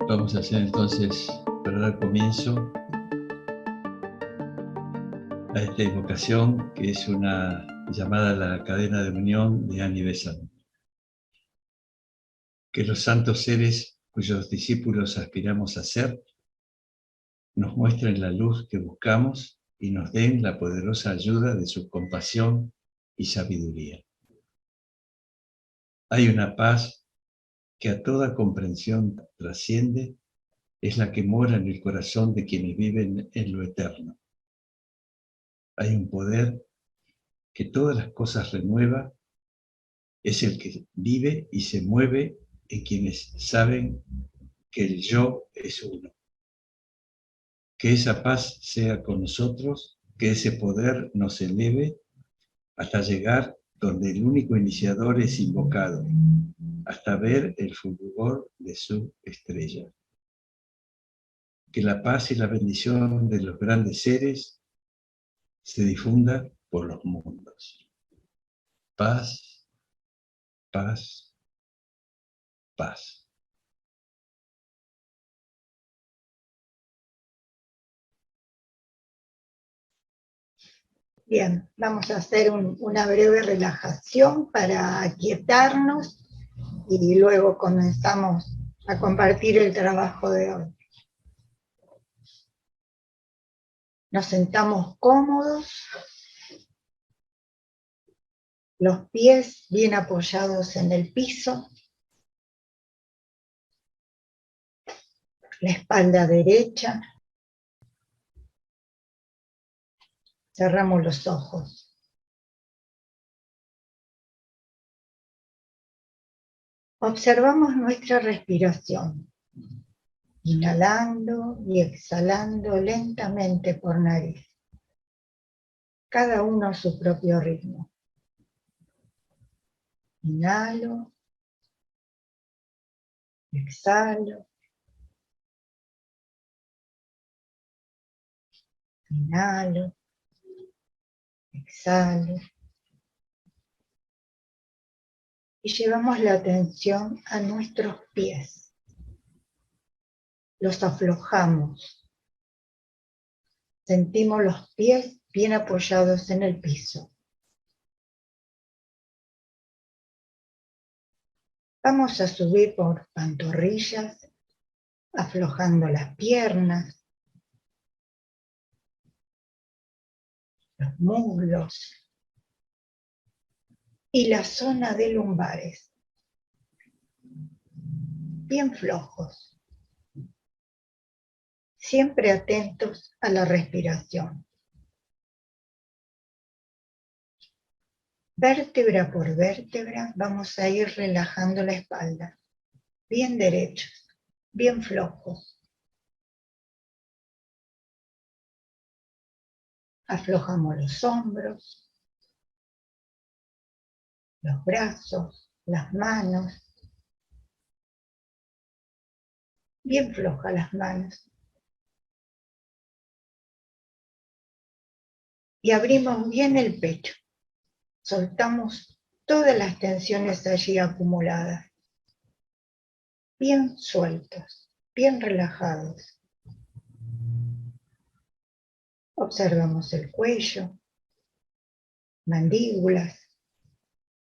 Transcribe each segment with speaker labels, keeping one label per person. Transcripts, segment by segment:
Speaker 1: Vamos a hacer entonces, para dar comienzo a esta invocación, que es una llamada a la cadena de unión de Annie Besant. Que los santos seres cuyos discípulos aspiramos a ser, nos muestren la luz que buscamos y nos den la poderosa ayuda de su compasión y sabiduría. Hay una paz que a toda comprensión trasciende, es la que mora en el corazón de quienes viven en lo eterno. Hay un poder que todas las cosas renueva, es el que vive y se mueve en quienes saben que el yo es uno. Que esa paz sea con nosotros, que ese poder nos eleve hasta llegar donde el único iniciador es invocado, hasta ver el fulgor de su estrella. Que la paz y la bendición de los grandes seres se difunda por los mundos. Paz, paz, paz.
Speaker 2: Bien, vamos a hacer una breve relajación para aquietarnos y luego comenzamos a compartir el trabajo de hoy. Nos sentamos cómodos, los pies bien apoyados en el piso, la espalda derecha. Cerramos los ojos. Observamos nuestra respiración, inhalando y exhalando lentamente por nariz, cada uno a su propio ritmo. Inhalo, exhalo, inhalo, exhalo. Y llevamos la atención a nuestros pies. Los aflojamos. Sentimos los pies bien apoyados en el piso. Vamos a subir por pantorrillas, aflojando las piernas, los muslos y la zona de lumbares, bien flojos, siempre atentos a la respiración. Vértebra por vértebra vamos a ir relajando la espalda, bien derechos, bien flojos. Aflojamos los hombros, los brazos, las manos. Bien flojas las manos. Y abrimos bien el pecho. Soltamos todas las tensiones allí acumuladas. Bien sueltos, bien relajados. Observamos el cuello, mandíbulas,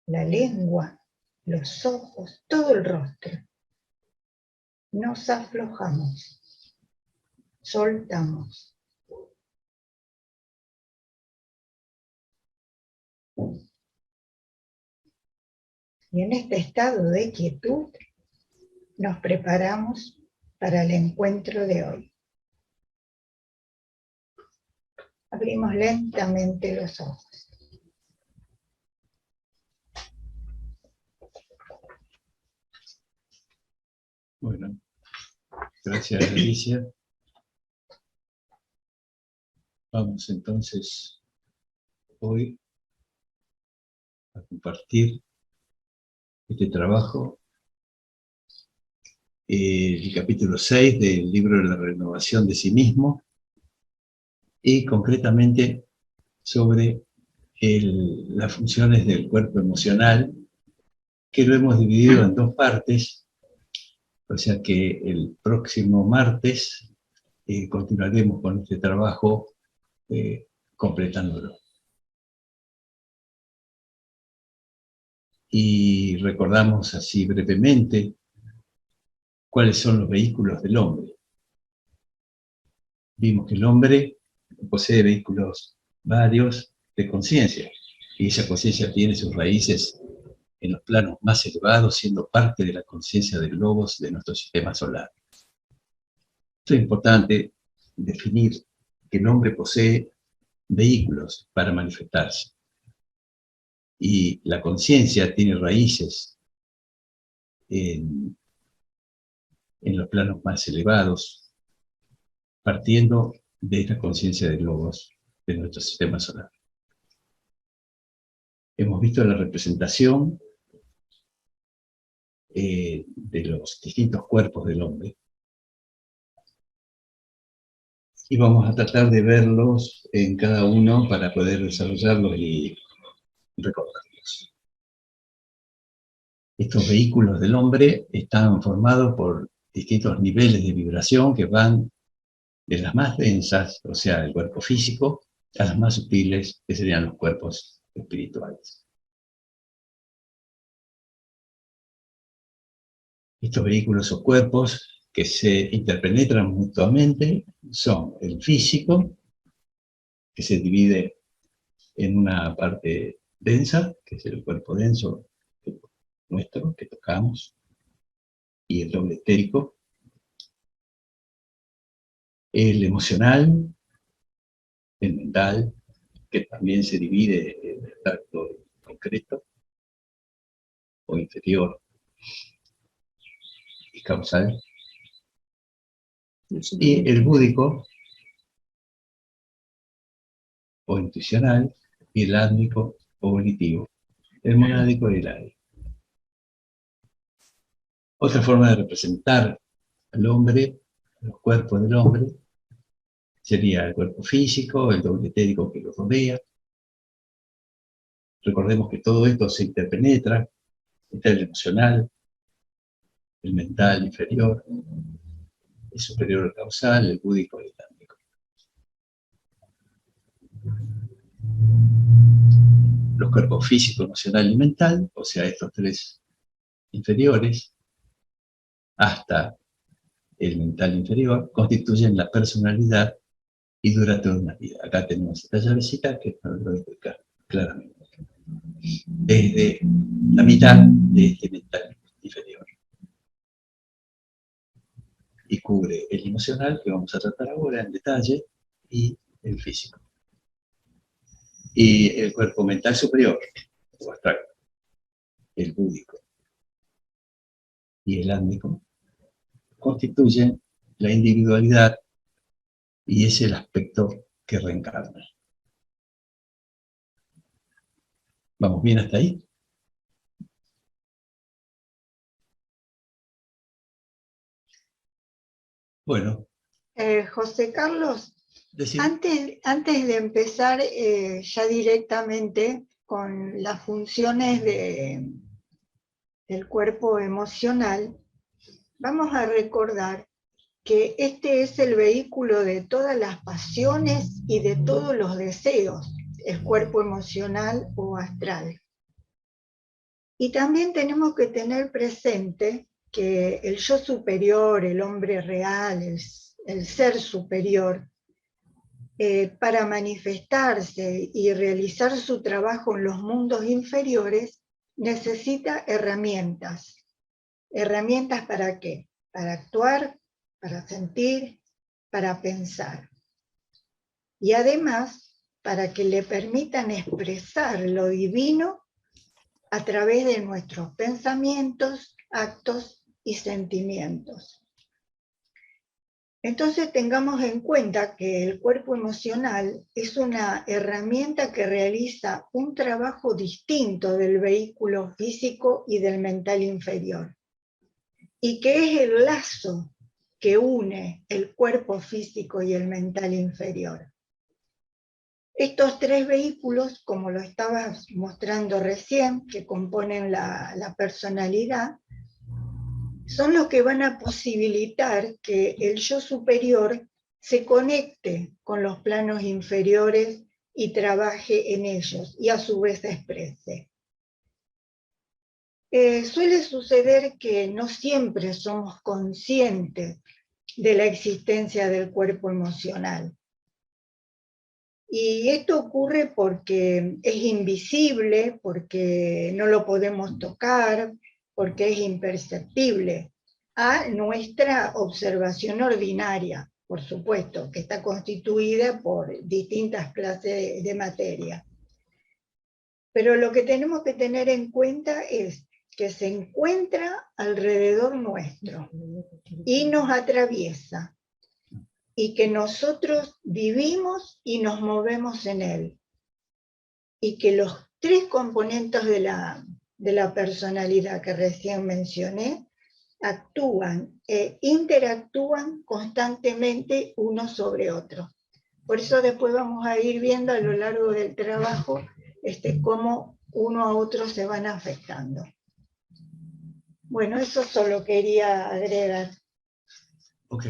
Speaker 2: la lengua, los ojos, todo el rostro. Nos aflojamos, soltamos. Y en este estado de quietud nos preparamos para el encuentro de hoy. Abrimos lentamente los ojos.
Speaker 1: Bueno, gracias Alicia. Vamos entonces hoy a compartir este trabajo, el capítulo 6 del libro de la renovación de sí mismo, y concretamente sobre las funciones del cuerpo emocional, que lo hemos dividido en dos partes. O sea que el próximo martes continuaremos con este trabajo completándolo. Y recordamos así brevemente cuáles son los vehículos del hombre. Vimos que el hombre posee vehículos varios de conciencia, y esa conciencia tiene sus raíces en los planos más elevados, siendo parte de la conciencia de logos de nuestro sistema solar. Esto es importante definir que el hombre posee vehículos para manifestarse, y la conciencia tiene raíces en los planos más elevados, partiendo de esta conciencia de logos de nuestro sistema solar. Hemos visto la representación de los distintos cuerpos del hombre, y vamos a tratar de verlos en cada uno para poder desarrollarlos y recordarlos. Estos vehículos del hombre están formados por distintos niveles de vibración que van de las más densas, o sea, el cuerpo físico, a las más sutiles, que serían los cuerpos espirituales. Estos vehículos o cuerpos que se interpenetran mutuamente son el físico, que se divide en una parte densa, que es el cuerpo denso nuestro, que tocamos, y el doble etérico, el emocional, el mental, que también se divide en el tacto concreto o inferior y causal, y el búdico o intuicional, y el átmico o volitivo, el monádico y el árico. Otra forma de representar al hombre, los cuerpos del hombre, sería el cuerpo físico, el doble etérico que lo rodea. Recordemos que todo esto se interpenetra, está el emocional, el mental inferior, el superior al causal, el búdico y el átmico. Los cuerpos físico, emocional y mental, o sea, estos tres inferiores, hasta el mental inferior, constituyen la personalidad y dura toda una vida. Acá tenemos esta llavecita que nos lo voy a explicar claramente. Desde la mitad de este mental inferior. Y cubre el emocional, que vamos a tratar ahora en detalle, y el físico. Y el cuerpo mental superior, o abstracto, el búdico y el átmico, constituyen la individualidad y es el aspecto que reencarna. ¿Vamos bien hasta ahí? Bueno.
Speaker 2: José Carlos,
Speaker 1: Decir.
Speaker 2: antes de empezar ya directamente con las funciones del cuerpo emocional, vamos a recordar que este es el vehículo de todas las pasiones y de todos los deseos, el cuerpo emocional o astral. Y también tenemos que tener presente que el yo superior, el hombre real, el ser superior, para manifestarse y realizar su trabajo en los mundos inferiores, necesita herramientas. ¿Herramientas para qué? Para actuar, para sentir, para pensar. Y además, para que le permitan expresar lo divino a través de nuestros pensamientos, actos y sentimientos. Entonces tengamos en cuenta que el cuerpo emocional es una herramienta que realiza un trabajo distinto del vehículo físico y del mental inferior, y que es el lazo que une el cuerpo físico y el mental inferior. Estos tres vehículos, como lo estabas mostrando recién, que componen la personalidad, son los que van a posibilitar que el yo superior se conecte con los planos inferiores y trabaje en ellos, y a su vez se exprese. Suele suceder que no siempre somos conscientes de la existencia del cuerpo emocional. Y esto ocurre porque es invisible, porque no lo podemos tocar, porque es imperceptible a nuestra observación ordinaria, por supuesto, que está constituida por distintas clases de materia. Pero lo que tenemos que tener en cuenta es que se encuentra alrededor nuestro y nos atraviesa, y que nosotros vivimos y nos movemos en él, y que los tres componentes de la personalidad que recién mencioné actúan e interactúan constantemente uno sobre otro. Por eso después vamos a ir viendo a lo largo del trabajo cómo uno a otro se van afectando. Bueno, eso solo quería agregar.
Speaker 1: Ok,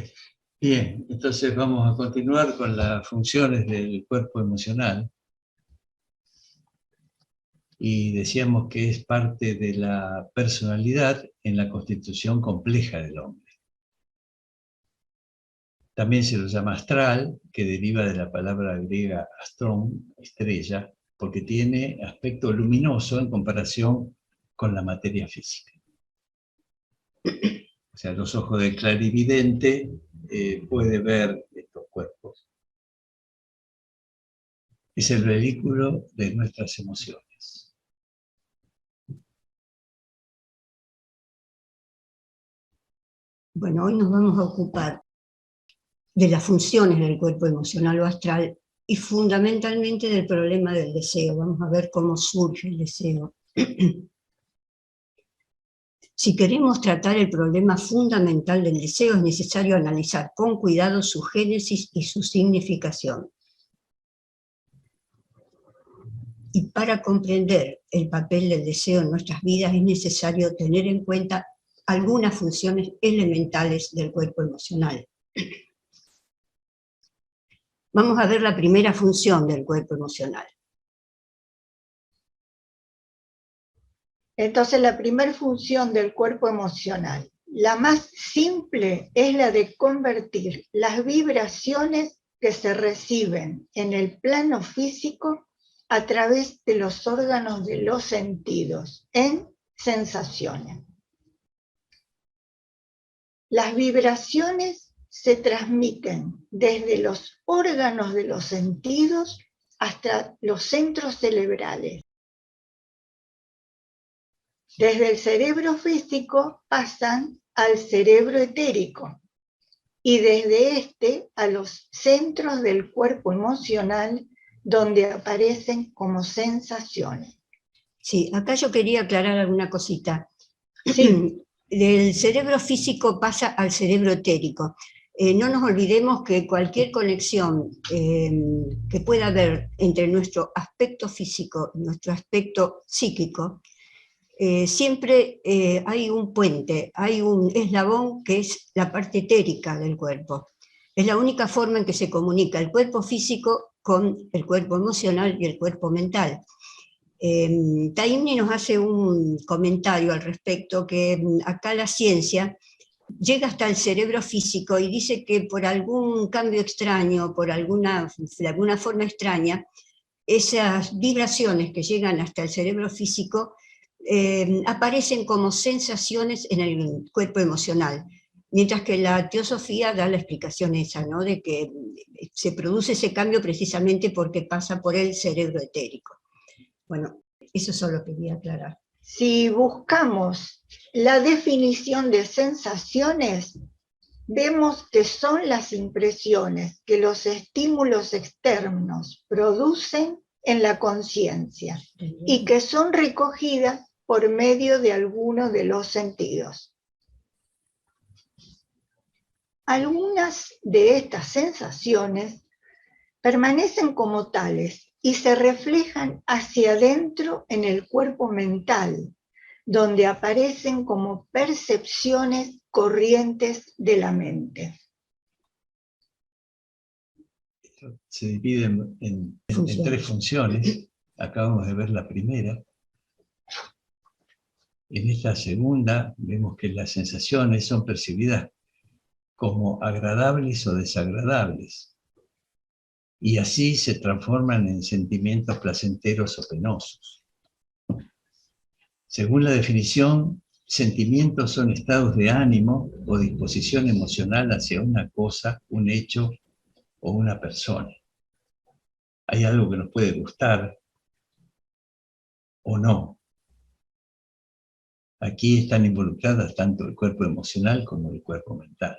Speaker 1: bien, entonces vamos a continuar con las funciones del cuerpo emocional. Y decíamos que es parte de la personalidad en la constitución compleja del hombre. También se lo llama astral, que deriva de la palabra griega astrón, estrella, porque tiene aspecto luminoso en comparación con la materia física. O sea, los ojos del clarividente puede ver estos cuerpos. Es el vehículo de nuestras emociones.
Speaker 3: Bueno, hoy nos vamos a ocupar de las funciones del cuerpo emocional o astral y fundamentalmente del problema del deseo. Vamos a ver cómo surge el deseo. Si queremos tratar el problema fundamental del deseo, es necesario analizar con cuidado su génesis y su significación. Y para comprender el papel del deseo en nuestras vidas es necesario tener en cuenta algunas funciones elementales del cuerpo emocional. Vamos a ver la primera función del cuerpo emocional.
Speaker 2: Entonces, la primera función del cuerpo emocional, la más simple, es la de convertir las vibraciones que se reciben en el plano físico a través de los órganos de los sentidos en sensaciones. Las vibraciones se transmiten desde los órganos de los sentidos hasta los centros cerebrales. Desde el cerebro físico pasan al cerebro etérico y desde este a los centros del cuerpo emocional donde aparecen como sensaciones.
Speaker 3: Sí, acá yo quería aclarar alguna cosita.
Speaker 2: Sí.
Speaker 3: Del cerebro físico pasa al cerebro etérico. No nos olvidemos que cualquier conexión que pueda haber entre nuestro aspecto físico y nuestro aspecto psíquico, siempre hay un puente, hay un eslabón que es la parte etérica del cuerpo. Es la única forma en que se comunica el cuerpo físico con el cuerpo emocional y el cuerpo mental. Taimni nos hace un comentario al respecto, que acá la ciencia llega hasta el cerebro físico y dice que por algún cambio extraño, de alguna forma extraña, esas vibraciones que llegan hasta el cerebro físico aparecen como sensaciones en el cuerpo emocional, mientras que la teosofía da la explicación esa, ¿no? De que se produce ese cambio precisamente porque pasa por el cerebro etérico. Bueno, eso solo quería aclarar.
Speaker 2: Si buscamos la definición de sensaciones, vemos que son las impresiones que los estímulos externos producen en la conciencia y que son recogidas por medio de alguno de los sentidos. Algunas de estas sensaciones permanecen como tales y se reflejan hacia adentro en el cuerpo mental, donde aparecen como percepciones corrientes de la mente.
Speaker 1: Se divide en tres funciones. Acabamos de ver la primera. En esta segunda vemos que las sensaciones son percibidas como agradables o desagradables, y así se transforman en sentimientos placenteros o penosos. Según la definición, sentimientos son estados de ánimo o disposición emocional hacia una cosa, un hecho o una persona. Hay algo que nos puede gustar o no. Aquí están involucradas tanto el cuerpo emocional como el cuerpo mental.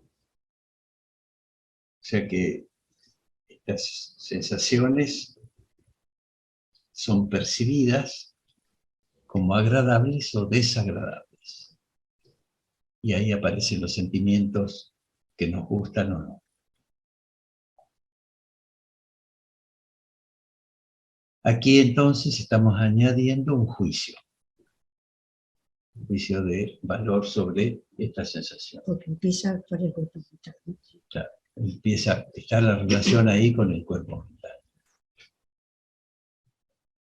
Speaker 1: O sea que estas sensaciones son percibidas como agradables o desagradables. Y ahí aparecen los sentimientos que nos gustan o no. Aquí entonces estamos añadiendo un juicio de valor sobre esta sensación.
Speaker 3: Porque empieza a actuar el cuerpo mental.
Speaker 1: Claro, está la relación ahí con el cuerpo mental.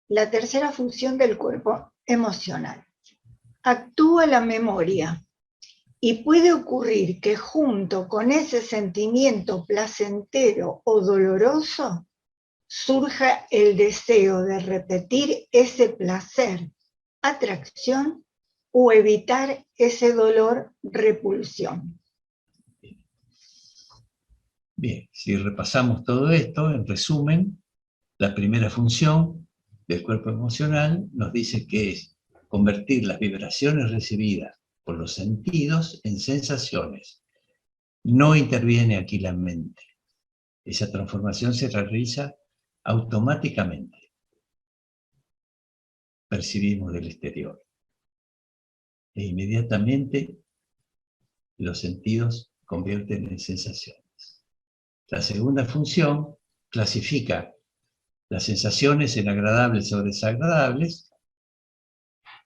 Speaker 2: La tercera función del cuerpo emocional. Actúa la memoria y puede ocurrir que junto con ese sentimiento placentero o doloroso surja el deseo de repetir ese placer, atracción, o evitar ese dolor, repulsión.
Speaker 1: Bien, si repasamos todo esto, en resumen, la primera función del cuerpo emocional nos dice que es convertir las vibraciones recibidas por los sentidos en sensaciones. No interviene aquí la mente. Esa transformación se realiza automáticamente. Percibimos del exterior. E inmediatamente los sentidos convierten en sensaciones. La segunda función clasifica las sensaciones en agradables o desagradables,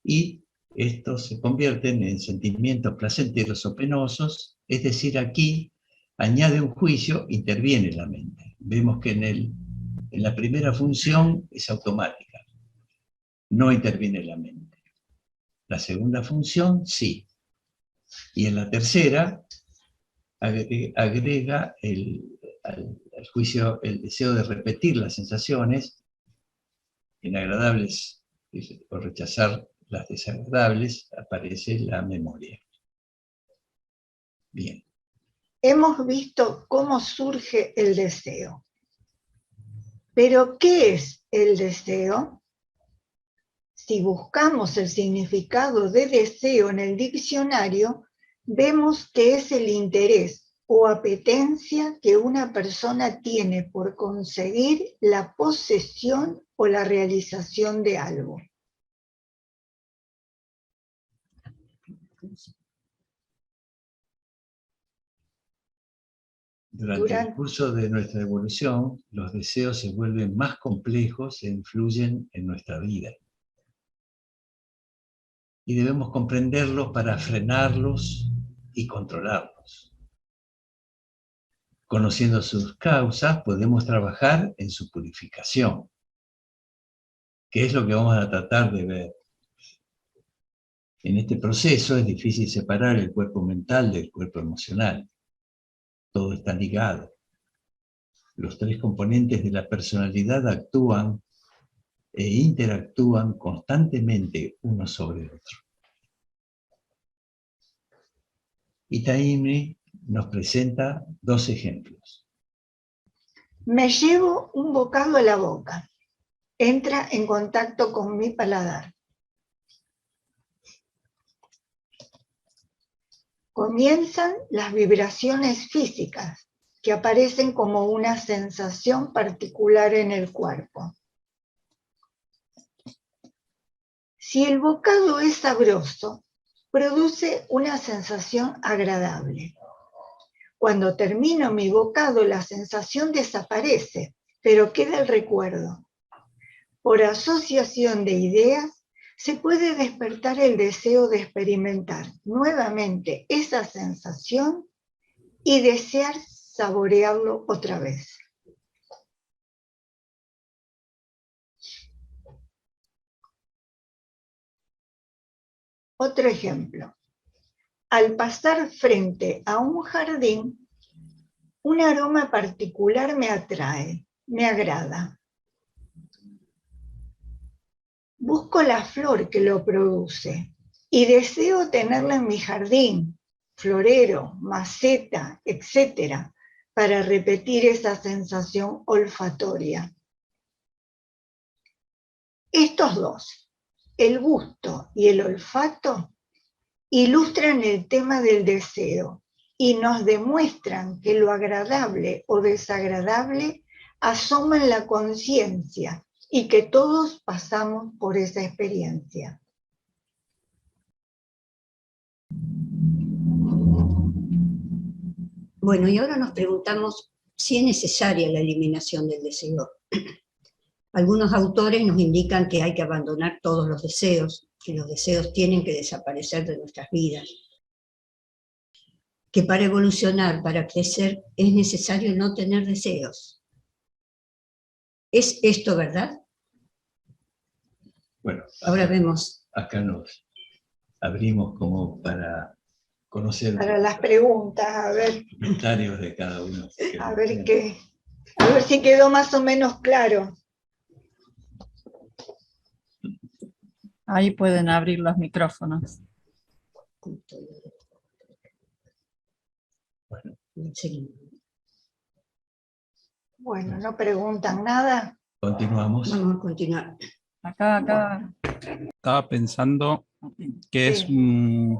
Speaker 1: y estos se convierten en sentimientos placenteros o penosos, es decir, aquí añade un juicio, interviene la mente. Vemos que en la primera función es automática, no interviene la mente. La segunda función, sí. Y en la tercera, agrega al juicio el deseo de repetir las sensaciones en agradables o rechazar las desagradables, aparece la memoria. Bien.
Speaker 2: Hemos visto cómo surge el deseo. Pero, ¿qué es el deseo? Si buscamos el significado de deseo en el diccionario, vemos que es el interés o apetencia que una persona tiene por conseguir la posesión o la realización de algo.
Speaker 1: Durante el curso de nuestra evolución, los deseos se vuelven más complejos e influyen en nuestra vida. Y debemos comprenderlos para frenarlos y controlarlos. Conociendo sus causas, podemos trabajar en su purificación, que es lo que vamos a tratar de ver. En este proceso es difícil separar el cuerpo mental del cuerpo emocional. Todo está ligado. Los tres componentes de la personalidad actúan e interactúan constantemente uno sobre el otro. Y Taimni nos presenta dos ejemplos.
Speaker 2: Me llevo un bocado a la boca. Entra en contacto con mi paladar. Comienzan las vibraciones físicas, que aparecen como una sensación particular en el cuerpo. Si el bocado es sabroso, produce una sensación agradable. Cuando termino mi bocado, la sensación desaparece, pero queda el recuerdo. Por asociación de ideas, se puede despertar el deseo de experimentar nuevamente esa sensación y desear saborearlo otra vez. Otro ejemplo. Al pasar frente a un jardín, un aroma particular me atrae, me agrada. Busco la flor que lo produce y deseo tenerla en mi jardín, florero, maceta, etc., para repetir esa sensación olfatoria. Estos dos, el gusto y el olfato, ilustran el tema del deseo y nos demuestran que lo agradable o desagradable asoma en la conciencia y que todos pasamos por esa experiencia.
Speaker 3: Bueno, y ahora nos preguntamos si es necesaria la eliminación del deseo. Algunos autores nos indican que hay que abandonar todos los deseos, que los deseos tienen que desaparecer de nuestras vidas, que para evolucionar, para crecer, es necesario no tener deseos. ¿Es esto verdad?
Speaker 1: Bueno,
Speaker 3: ahora vemos.
Speaker 1: Acá nos abrimos como para conocer
Speaker 2: para las preguntas, a ver.
Speaker 1: los comentarios de cada uno.
Speaker 2: A ver si quedó más o menos claro.
Speaker 4: Ahí pueden abrir los micrófonos.
Speaker 1: Bueno.
Speaker 2: Bueno, ¿no preguntan nada?
Speaker 1: Continuamos.
Speaker 3: Vamos a continuar.
Speaker 4: Acá.
Speaker 5: Estaba pensando que es
Speaker 2: Sí.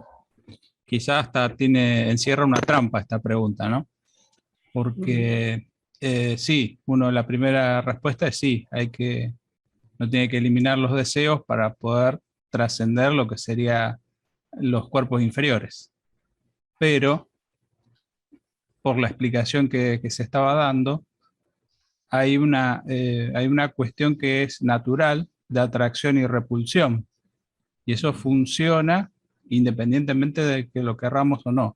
Speaker 5: quizás hasta encierra una trampa esta pregunta, ¿no? Porque sí, la primera respuesta es sí, no tiene que eliminar los deseos para poder trascender lo que serían los cuerpos inferiores. Pero, por la explicación que se estaba dando, hay una cuestión que es natural de atracción y repulsión. Y eso funciona independientemente de que lo querramos o no.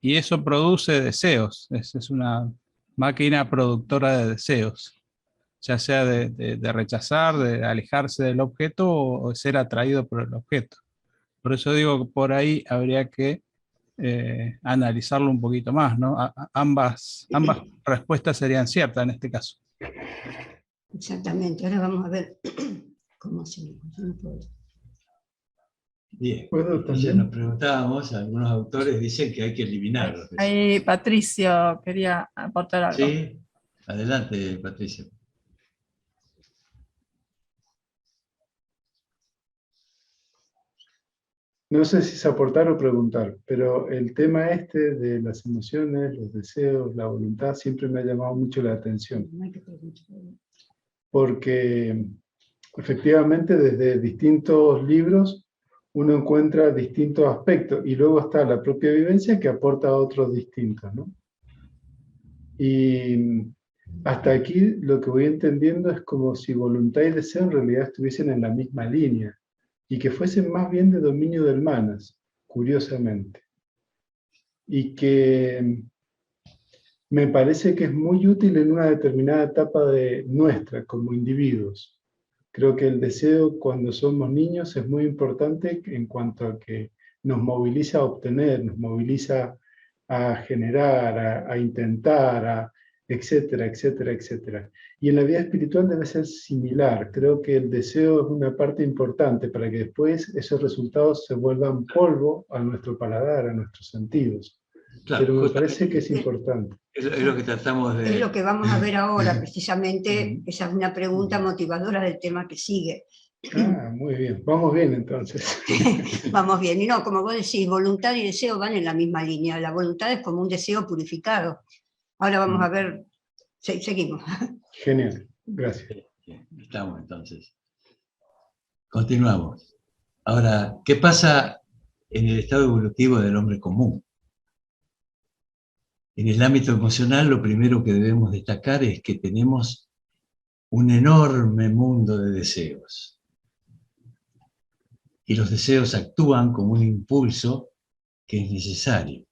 Speaker 5: Y eso produce deseos. Es una máquina productora de deseos, ya sea de rechazar, de alejarse del objeto o ser atraído por el objeto. Por eso digo que por ahí habría que analizarlo un poquito más, ¿no? Ambas respuestas serían ciertas en este caso.
Speaker 3: Exactamente, ahora vamos a ver cómo se puede.
Speaker 1: Bien, entonces nos preguntábamos, algunos autores dicen que hay que eliminarlos.
Speaker 4: Ahí Patricio quería aportar algo.
Speaker 1: Sí, adelante, Patricio.
Speaker 6: No sé si es aportar o preguntar, pero el tema de las emociones, los deseos, la voluntad, siempre me ha llamado mucho la atención. Porque efectivamente desde distintos libros uno encuentra distintos aspectos y luego está la propia vivencia que aporta otros distintos, ¿no? Y hasta aquí lo que voy entendiendo es como si voluntad y deseo en realidad estuviesen en la misma línea y que fuesen más bien de dominio del manas, curiosamente. Y que me parece que es muy útil en una determinada etapa nuestra como individuos. Creo que el deseo cuando somos niños es muy importante en cuanto a que nos moviliza a obtener, nos moviliza a generar, a intentar, etcétera, etcétera, etcétera. Y en la vida espiritual debe ser similar. Creo que el deseo es una parte importante para que después esos resultados se vuelvan polvo a nuestro paladar, a nuestros sentidos.
Speaker 1: Claro,
Speaker 6: pero me parece que es importante.
Speaker 1: Es lo que tratamos de...
Speaker 3: Es lo que vamos a ver ahora, precisamente. Esa es una pregunta motivadora del tema que sigue.
Speaker 6: Ah, muy bien. Vamos bien, entonces.
Speaker 3: Vamos bien. Y no, como vos decís, voluntad y deseo van en la misma línea. La voluntad es como un deseo purificado. Ahora vamos a ver... Seguimos.
Speaker 6: Genial. Gracias.
Speaker 1: Estamos, entonces. Continuamos. Ahora, ¿qué pasa en el estado evolutivo del hombre común? En el ámbito emocional, lo primero que debemos destacar es que tenemos un enorme mundo de deseos. y los deseos actúan como un impulso que es necesario.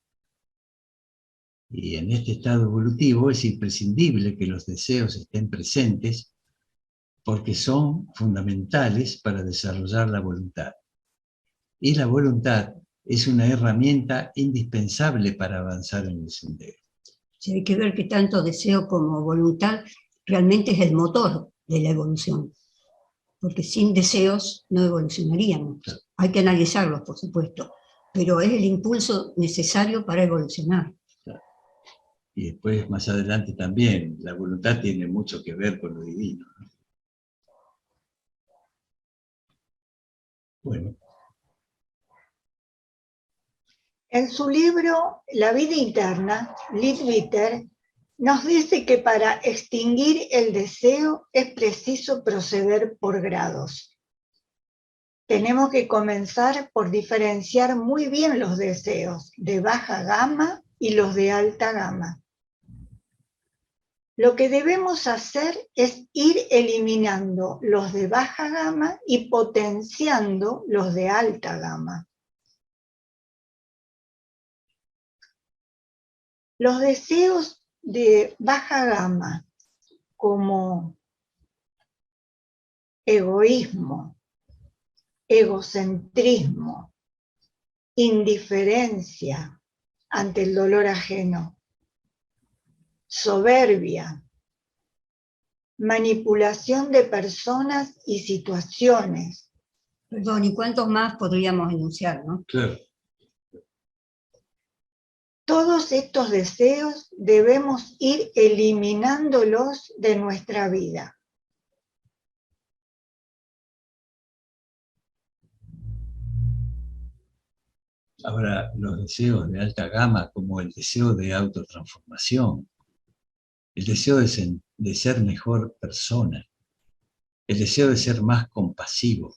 Speaker 1: Y en este estado evolutivo es imprescindible que los deseos estén presentes porque son fundamentales para desarrollar la voluntad. Y la voluntad es una herramienta indispensable para avanzar en el sendero.
Speaker 3: Sí, hay que ver que tanto deseo como voluntad realmente es el motor de la evolución, porque sin deseos no evolucionaríamos.
Speaker 1: Claro.
Speaker 3: Hay que analizarlos, por supuesto, pero es el impulso necesario para evolucionar.
Speaker 1: Y después, más adelante también, la voluntad tiene mucho que ver con lo divino, ¿no? Bueno.
Speaker 2: En su libro La vida interna, Leadbeater nos dice que para extinguir el deseo es preciso proceder por grados. Tenemos que comenzar por diferenciar muy bien los deseos de baja gama y los de alta gama. Lo que debemos hacer es ir eliminando los de baja gama y potenciando los de alta gama. Los deseos de baja gama, como egoísmo, egocentrismo, indiferencia ante el dolor ajeno, soberbia, manipulación de personas y situaciones.
Speaker 3: Perdón, ¿y cuántos más podríamos enunciar, no?
Speaker 1: Claro.
Speaker 2: Todos estos deseos debemos ir eliminándolos de nuestra vida.
Speaker 1: Ahora, los deseos de alta gama, como el deseo de autotransformación, el deseo de ser mejor persona, el deseo de ser más compasivo,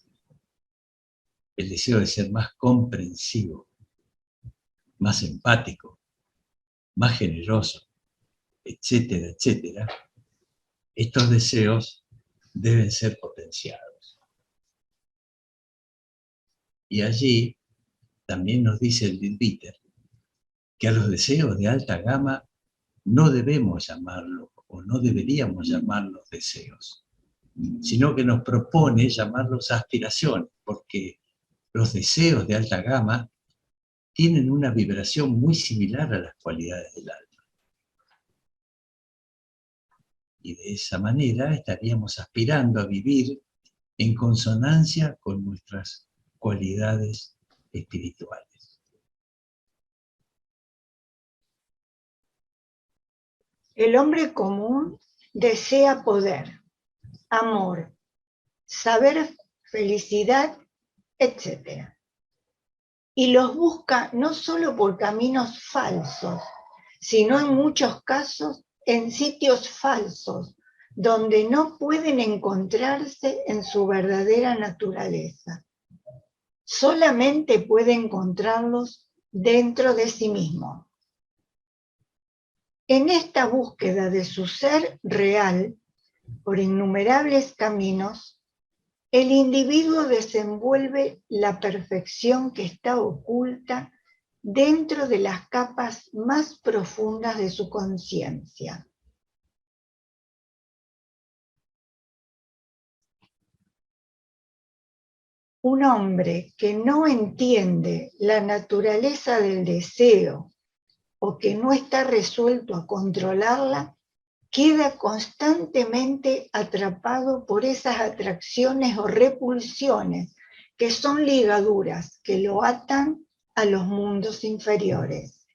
Speaker 1: el deseo de ser más comprensivo, más empático, más generoso, etcétera, etcétera, estos deseos deben ser potenciados. Y allí también nos dice el Leadbeater que a los deseos de alta gama no debemos llamarlos o no deberíamos llamarlos deseos, sino que nos propone llamarlos aspiraciones, porque los deseos de alta gama tienen una vibración muy similar a las cualidades del alma. Y de esa manera estaríamos aspirando a vivir en consonancia con nuestras cualidades espirituales.
Speaker 2: El hombre común desea poder, amor, saber, felicidad, etc. Y los busca no solo por caminos falsos, sino en muchos casos en sitios falsos, donde no pueden encontrarse en su verdadera naturaleza. Solamente puede encontrarlos dentro de sí mismo. En esta búsqueda de su ser real, por innumerables caminos, el individuo desenvuelve la perfección que está oculta dentro de las capas más profundas de su conciencia. Un hombre que no entiende la naturaleza del deseo o que no está resuelto a controlarla, queda constantemente atrapado por esas atracciones o repulsiones que son ligaduras que lo atan a los mundos inferiores.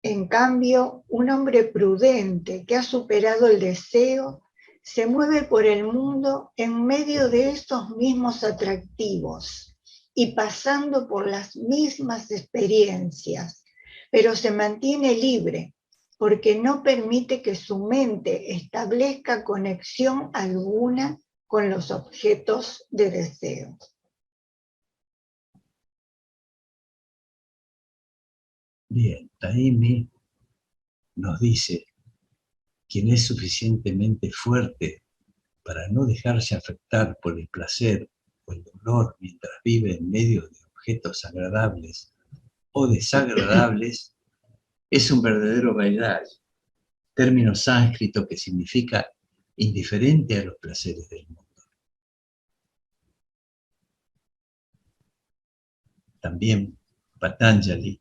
Speaker 2: En cambio, un hombre prudente que ha superado el deseo se mueve por el mundo en medio de esos mismos atractivos y pasando por las mismas experiencias, pero se mantiene libre porque no permite que su mente establezca conexión alguna con los objetos de deseo.
Speaker 1: Bien, Taimi nos dice: quien es suficientemente fuerte para no dejarse afectar por el placer o el dolor mientras vive en medio de objetos agradables o desagradables, es un verdadero vairagya, término sánscrito que significa indiferente a los placeres del mundo. También Patanjali,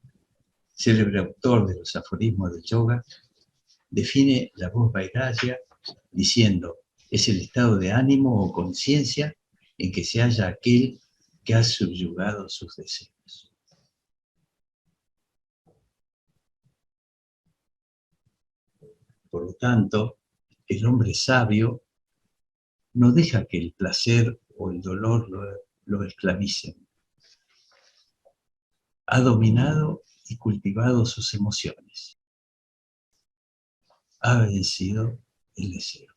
Speaker 1: célebre autor de los aforismos del yoga, define la voz vairagya diciendo: es el estado de ánimo o conciencia en que se halla aquel que ha subyugado sus deseos. Por lo tanto, el hombre sabio no deja que el placer o el dolor lo esclavicen. Ha dominado y cultivado sus emociones. Ha vencido el deseo.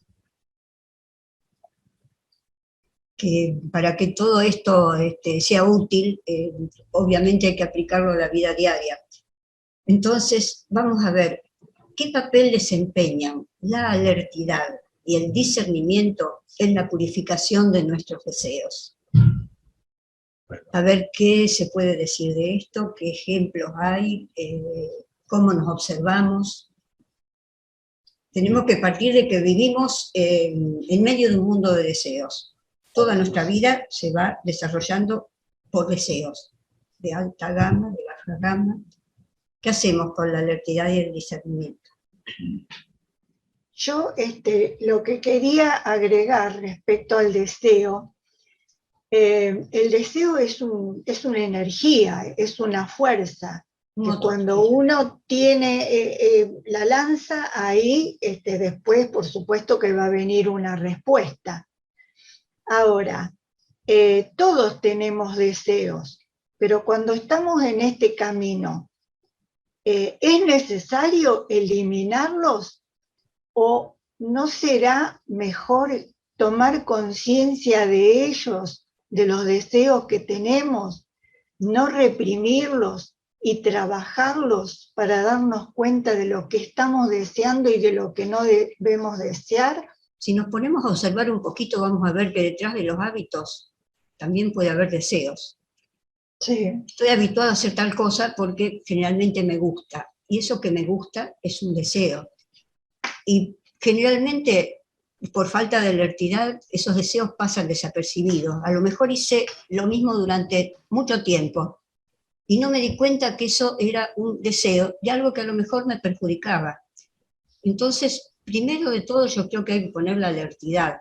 Speaker 3: Que para que todo esto sea útil, obviamente hay que aplicarlo a la vida diaria. Entonces, vamos a ver, ¿qué papel desempeñan la alertidad y el discernimiento en la purificación de nuestros deseos? A ver qué se puede decir de esto, qué ejemplos hay, cómo nos observamos. Tenemos que partir de que vivimos en medio de un mundo de deseos. Toda nuestra vida se va desarrollando por deseos, de alta gama, de baja gama. ¿Qué hacemos con la alertidad y el discernimiento?
Speaker 2: Yo lo que quería agregar respecto al deseo, el deseo es una energía, es una fuerza, que cuando uno tiene la lanza ahí, después por supuesto que va a venir una respuesta. Ahora, todos tenemos deseos, pero cuando estamos en este camino, ¿es necesario eliminarlos o no será mejor tomar conciencia de ellos, de los deseos que tenemos, no reprimirlos y trabajarlos para darnos cuenta de lo que estamos deseando y de lo que no debemos desear?
Speaker 3: Si nos ponemos a observar un poquito, vamos a ver que detrás de los hábitos también puede haber deseos.
Speaker 2: Sí.
Speaker 3: Estoy habituado a hacer tal cosa porque generalmente me gusta, y eso que me gusta es un deseo. Y generalmente, por falta de alertidad, esos deseos pasan desapercibidos. A lo mejor hice lo mismo durante mucho tiempo, y no me di cuenta que eso era un deseo de algo que a lo mejor me perjudicaba. Entonces, primero de todo, yo creo que hay que poner la alertidad.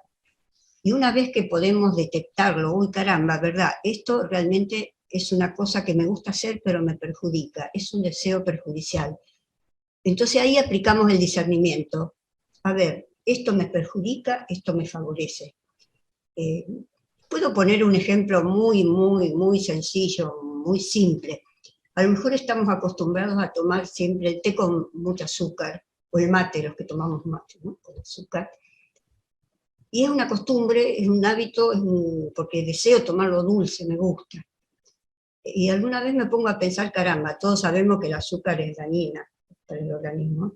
Speaker 3: Y una vez que podemos detectarlo, uy caramba, ¿verdad? Esto realmente es una cosa que me gusta hacer, pero me perjudica, es un deseo perjudicial. Entonces ahí aplicamos el discernimiento. A ver, esto me perjudica, esto me favorece. Puedo poner un ejemplo muy sencillo, muy simple. A lo mejor estamos acostumbrados a tomar siempre el té con mucho azúcar, o el mate, los que tomamos mate, ¿no? Con azúcar. Y es una costumbre, es un hábito, porque deseo tomarlo dulce, me gusta. Y alguna vez me pongo a pensar, caramba, todos sabemos que el azúcar es dañina para el organismo.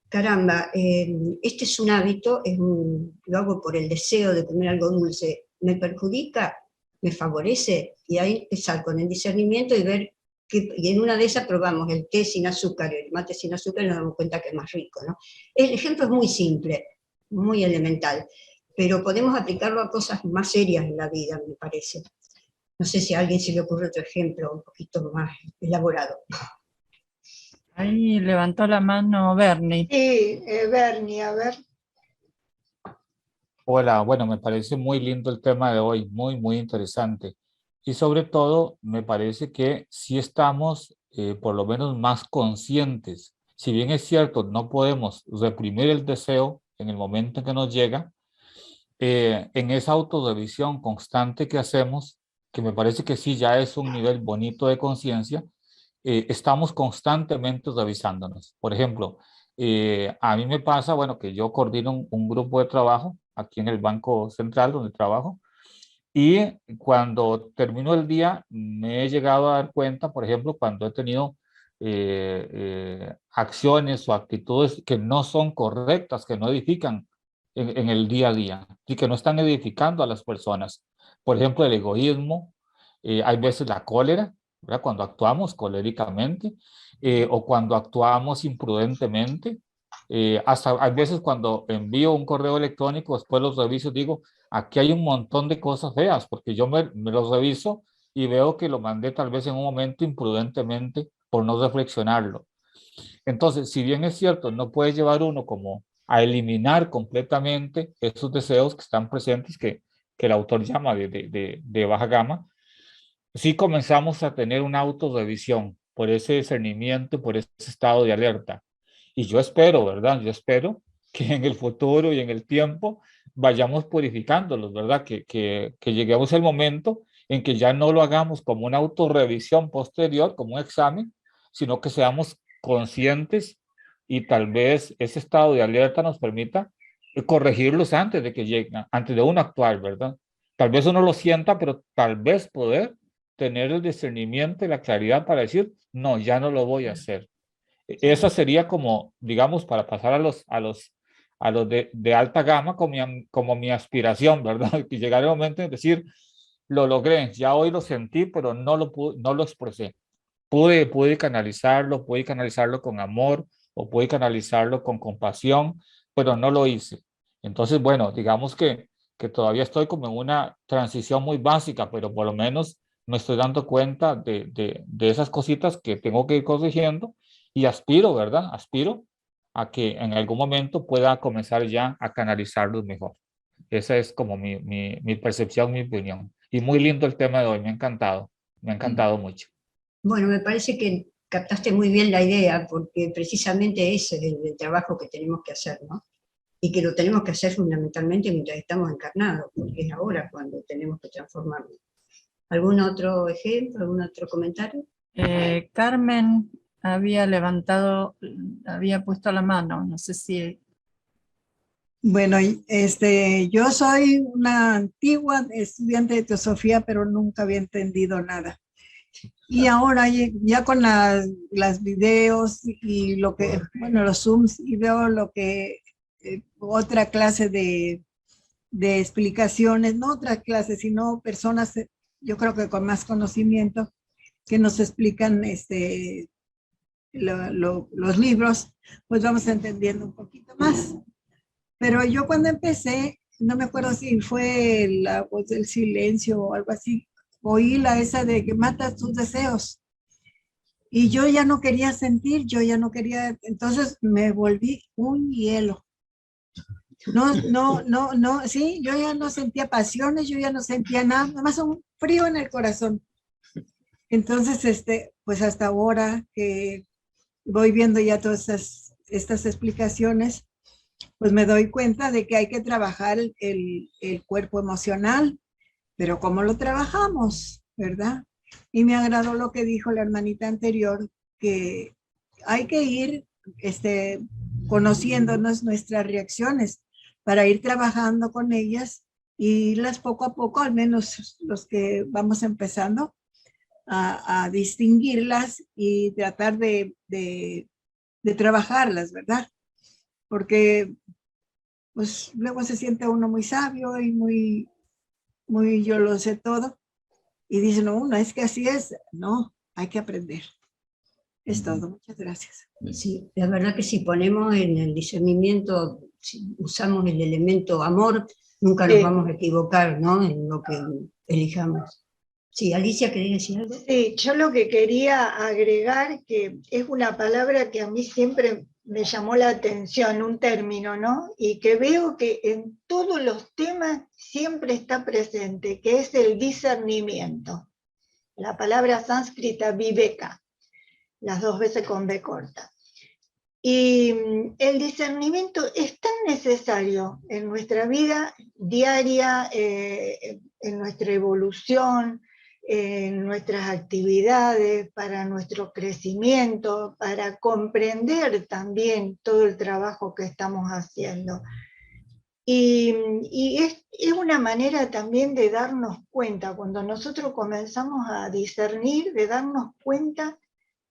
Speaker 3: Caramba, este es un hábito, lo hago por el deseo de comer algo dulce, ¿me perjudica? ¿Me favorece? Y ahí empezar con el discernimiento y ver y en una de esas probamos el té sin azúcar y el mate sin azúcar y nos damos cuenta que es más rico, ¿no? El ejemplo es muy simple, muy elemental, pero podemos aplicarlo a cosas más serias en la vida, me parece. No sé si a alguien se le ocurre otro ejemplo un poquito más elaborado.
Speaker 4: Ahí levantó la mano Bernie.
Speaker 2: Sí, Bernie, a ver.
Speaker 7: Hola, bueno, me parece muy lindo el tema de hoy, muy interesante. Y sobre todo, me parece que sí estamos por lo menos más conscientes. Si bien es cierto, no podemos reprimir el deseo en el momento en que nos llega, en esa autorrevisión constante que hacemos, que me parece que sí ya es un nivel bonito de conciencia, estamos constantemente revisándonos. Por ejemplo, a mí me pasa, bueno, que yo coordino un grupo de trabajo aquí en el Banco Central donde trabajo, y cuando termino el día me he llegado a dar cuenta, por ejemplo, cuando he tenido acciones o actitudes que no son correctas, que no edifican en el día a día y que no están edificando a las personas. Por ejemplo, el egoísmo, hay veces la cólera, ¿verdad? Cuando actuamos coléricamente o cuando actuamos imprudentemente. Hasta hay veces cuando envío un correo electrónico, después los reviso, digo, aquí hay un montón de cosas feas, porque yo me los reviso y veo que lo mandé tal vez en un momento imprudentemente por no reflexionarlo. Entonces, si bien es cierto, no puede llevar uno como a eliminar completamente esos deseos que están presentes, que el autor llama de baja gama, sí comenzamos a tener una autorrevisión por ese discernimiento, por ese estado de alerta. Y yo espero, ¿verdad? Yo espero que en el futuro y en el tiempo vayamos purificándolos, ¿verdad? Que lleguemos al momento en que ya no lo hagamos como una autorrevisión posterior, como un examen, sino que seamos conscientes y tal vez ese estado de alerta nos permita corregirlos antes de que lleguen, antes de uno actuar, ¿verdad? Tal vez uno lo sienta, pero tal vez poder tener el discernimiento y la claridad para decir, no, ya no lo voy a hacer. Esa sería como, digamos, para pasar a los de alta gama como mi aspiración, ¿verdad? Que llegara el momento de decir, lo logré, ya hoy lo sentí, pero no lo expresé. Pude canalizarlo con amor o pude canalizarlo con compasión, pero no lo hice. Entonces, bueno, digamos que todavía estoy como en una transición muy básica, pero por lo menos me estoy dando cuenta de esas cositas que tengo que ir corrigiendo y aspiro, ¿verdad? Aspiro a que en algún momento pueda comenzar ya a canalizarlos mejor. Esa es como mi percepción, mi opinión. Y muy lindo el tema de hoy, me ha encantado mucho.
Speaker 3: Bueno, me parece que captaste muy bien la idea, porque precisamente ese es el trabajo que tenemos que hacer, ¿no? Y que lo tenemos que hacer fundamentalmente mientras estamos encarnados, porque es ahora cuando tenemos que transformarnos. ¿Algún otro ejemplo, algún otro comentario?
Speaker 4: Carmen había había puesto la mano, no sé si...
Speaker 8: Bueno, yo soy una antigua estudiante de teosofía, pero nunca había entendido nada. Y ahora ya con las videos y los Zooms, y veo lo que otra clase de explicaciones, no otra clase, sino personas, yo creo que con más conocimiento, que nos explican los libros, pues vamos entendiendo un poquito más. Pero yo cuando empecé, no me acuerdo si fue la voz del silencio o algo así, oí esa de que matas tus deseos. Y yo ya no quería sentir, yo ya no quería, entonces me volví un hielo. No, sí, yo ya no sentía pasiones, yo ya no sentía nada más un frío en el corazón. Entonces, pues hasta ahora que voy viendo ya todas estas explicaciones, pues me doy cuenta de que hay que trabajar el cuerpo emocional, pero ¿cómo lo trabajamos? ¿Verdad? Y me agradó lo que dijo la hermanita anterior, que hay que ir conociéndonos nuestras reacciones para ir trabajando con ellas y irlas poco a poco, al menos los que vamos empezando, a distinguirlas y tratar de trabajarlas, ¿verdad? Porque pues luego se siente uno muy sabio y muy yo lo sé todo. Y dice, no, es que así es. No, hay que aprender. Es todo. Muchas gracias.
Speaker 3: Sí, la verdad que si ponemos en el discernimiento, si usamos el elemento amor, nunca nos vamos a equivocar, ¿no? En lo que elijamos. Sí, Alicia, ¿querés decir algo?
Speaker 2: Sí, yo lo que quería agregar, que es una palabra que a mí siempre me llamó la atención, un término, ¿no? Y que veo que en todos los temas siempre está presente, que es el discernimiento. La palabra sánscrita viveka, las dos veces con B corta. Y el discernimiento es tan necesario en nuestra vida diaria, en nuestra evolución, en nuestras actividades, para nuestro crecimiento, para comprender también todo el trabajo que estamos haciendo. Y es una manera también de darnos cuenta, cuando nosotros comenzamos a discernir, de darnos cuenta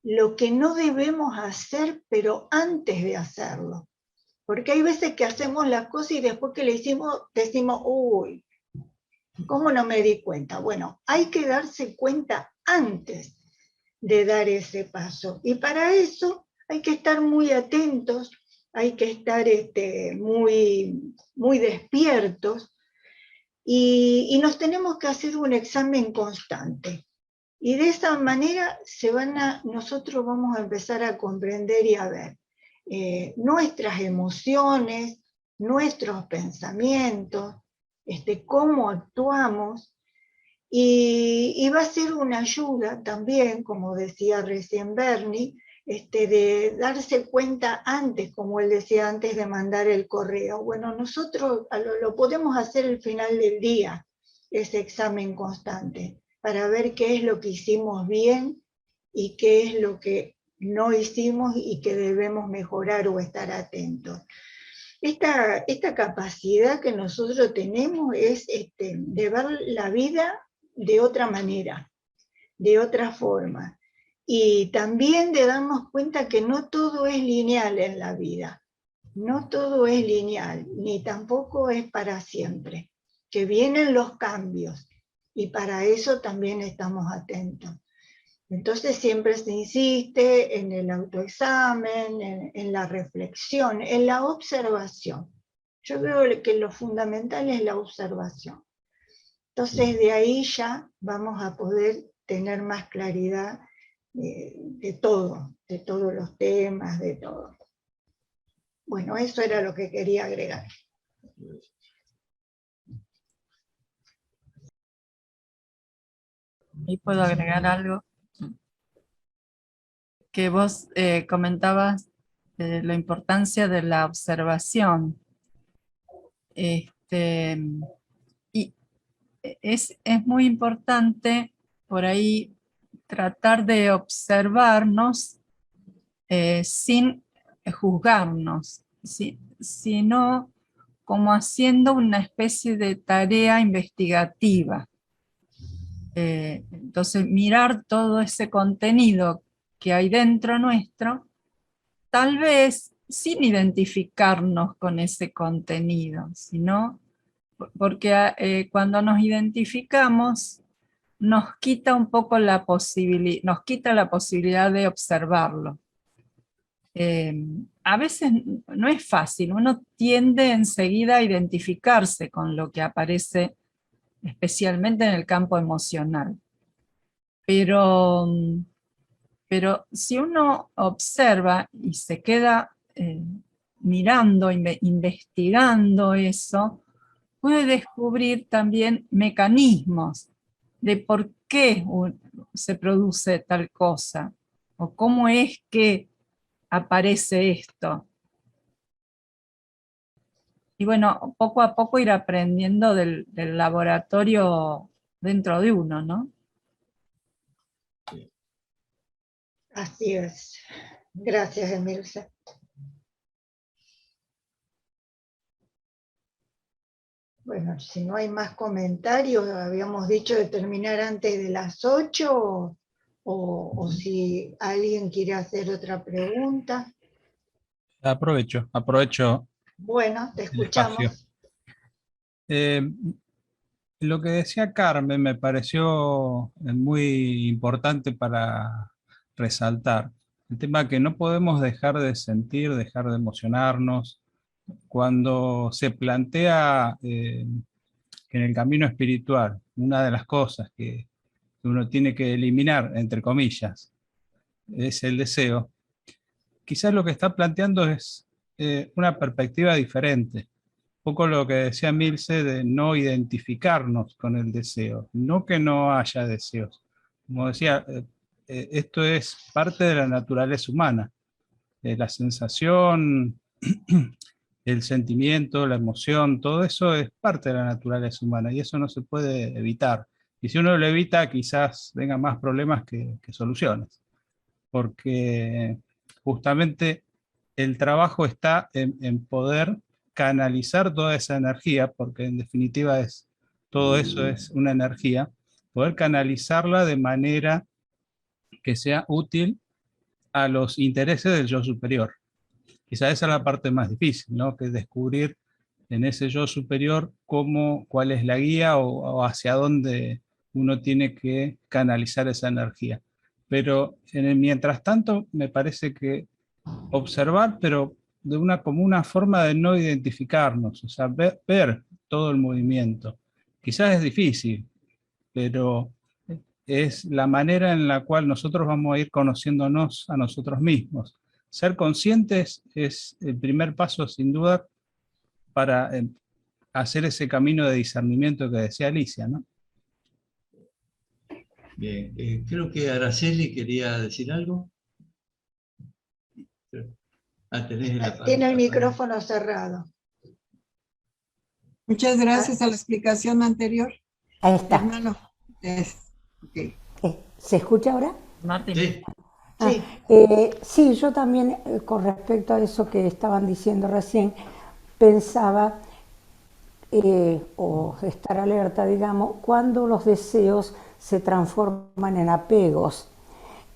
Speaker 2: lo que no debemos hacer, pero antes de hacerlo. Porque hay veces que hacemos las cosas y después que le hicimos, decimos, uy, ¿cómo no me di cuenta? Bueno, hay que darse cuenta antes de dar ese paso. Y para eso hay que estar muy atentos, hay que estar muy, muy despiertos, y nos tenemos que hacer un examen constante. Y de esa manera nosotros vamos a empezar a comprender y a ver nuestras emociones, nuestros pensamientos, cómo actuamos, y va a ser una ayuda también, como decía recién Bernie, de darse cuenta antes, como él decía, antes de mandar el correo. Bueno, nosotros lo podemos hacer al final del día, ese examen constante, para ver qué es lo que hicimos bien y qué es lo que no hicimos y que debemos mejorar o estar atentos. Esta capacidad que nosotros tenemos es de ver la vida de otra manera, de otra forma. Y también de darnos cuenta que no todo es lineal en la vida. No todo es lineal, ni tampoco es para siempre. Que vienen los cambios, y para eso también estamos atentos. Entonces siempre se insiste en el autoexamen, en la reflexión, en la observación. Yo creo que lo fundamental es la observación. Entonces de ahí ya vamos a poder tener más claridad de todos los temas, de todo. Bueno, eso era lo que quería agregar.
Speaker 4: ¿Y puedo agregar algo? Que vos comentabas la importancia de la observación. Y es muy importante por ahí tratar de observarnos sin juzgarnos, sino como haciendo una especie de tarea investigativa. Entonces mirar todo ese contenido que hay dentro nuestro, tal vez sin identificarnos con ese contenido, sino porque cuando nos identificamos nos quita un poco la posibilidad de observarlo. A veces no es fácil, uno tiende enseguida a identificarse con lo que aparece, especialmente en el campo emocional. Pero si uno observa y se queda mirando, investigando eso, puede descubrir también mecanismos de por qué se produce tal cosa, o cómo es que aparece esto. Y bueno, poco a poco ir aprendiendo del laboratorio dentro de uno, ¿no?
Speaker 2: Así es. Gracias, Emilce. Bueno, si no hay más comentarios, habíamos dicho de terminar antes de las 8, o si alguien quiere hacer otra pregunta.
Speaker 5: Aprovecho.
Speaker 2: Bueno, te
Speaker 5: el
Speaker 2: escuchamos.
Speaker 5: espacio. Lo que decía Carmen me pareció muy importante para resaltar. El tema que no podemos dejar de sentir, dejar de emocionarnos. Cuando se plantea en el camino espiritual, una de las cosas que uno tiene que eliminar, entre comillas, es el deseo. Quizás lo que está planteando es una perspectiva diferente. Un poco lo que decía Milce de no identificarnos con el deseo, no que no haya deseos. Como decía, esto es parte de la naturaleza humana. La sensación, el sentimiento, la emoción, todo eso es parte de la naturaleza humana y eso no se puede evitar. Y si uno lo evita, quizás venga más problemas que soluciones. Porque justamente el trabajo está en poder canalizar toda esa energía, porque en definitiva todo eso es una energía, poder canalizarla de manera que sea útil a los intereses del yo superior. Quizá esa es la parte más difícil, ¿no? Que es descubrir en ese yo superior cuál es la guía o hacia dónde uno tiene que canalizar esa energía. Pero mientras tanto, me parece que observar, pero como una forma de no identificarnos, o sea, ver todo el movimiento. Quizás es difícil, pero es la manera en la cual nosotros vamos a ir conociéndonos a nosotros mismos. Ser conscientes es el primer paso, sin duda, para hacer ese camino de discernimiento que decía Alicia, ¿no?
Speaker 1: Bien, creo que Araceli quería decir algo.
Speaker 2: Tiene el micrófono cerrado.
Speaker 8: Muchas gracias a la explicación anterior.
Speaker 9: Ahí está.
Speaker 8: Hermano. Okay.
Speaker 9: ¿Se escucha ahora?
Speaker 4: Martín.
Speaker 1: Sí.
Speaker 2: Sí.
Speaker 9: Sí, yo también, con respecto a eso que estaban diciendo recién, pensaba, o estar alerta, digamos, cuando los deseos se transforman en apegos,